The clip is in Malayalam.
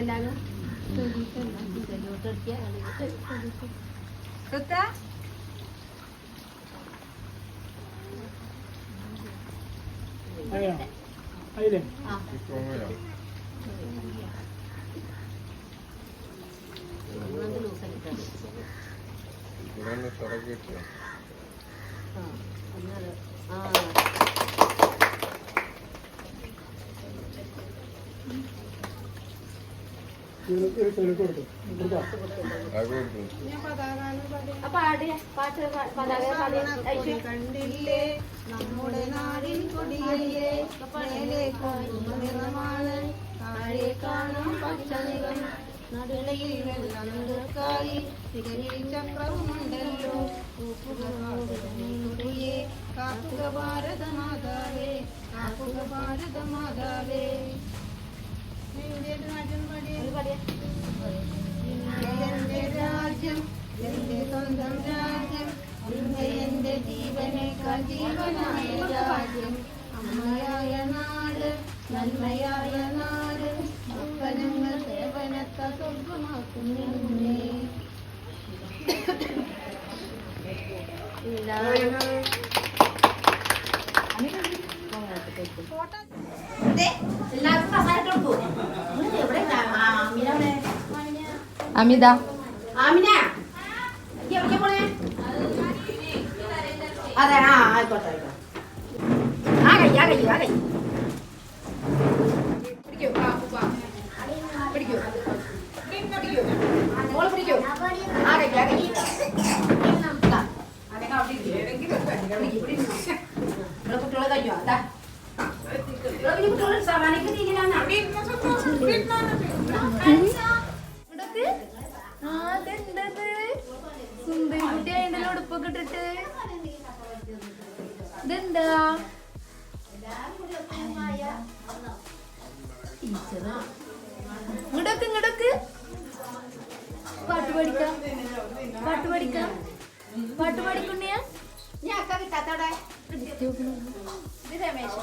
എല്ലാവരും കണ്ടില്ലേ നമ്മുടെ നാടിൻ കൊടിയേ നിറമാണ് താഴെ കാണാം പച്ചനിറം നടുലയിൽ വെള്ളം നിറക്കായി തികരിൽ ചക്രവുമുണ്ടല്ലോ കൊടിയേ കാക്കുക ഭാരതമാതാവേ കാക്കുക ഭാരതമാതാവേ എന്റെ രാജ്യം എന്റെ സ്വന്തം രാജ്യം എന്റെ ജീവനേക്കാൾ ജീവനായ രാജ്യം അമ്മയായ നാട് നന്മയായ നാട് അപ്പനങ്ങൾ സേവനത്തെ സ്വർഗമാക്കുന്നേ അമിത അതെ ആ ആയിക്കോട്ടെ കുട്ടികളെ കഴിഞ്ഞോ സുന്ദരിക്കുട്ടി അതിന്റെ ഉടുപ്പൊക്കെ ഇട്ടിട്ട് ഇതെന്താ ഇങ്ങടക്ക് പാട്ട് പഠിക്കാം പാട്ട് പഠിക്കുണ്ണിയാ ഞാൻ കിട്ടാത്തോടെ രമേശ്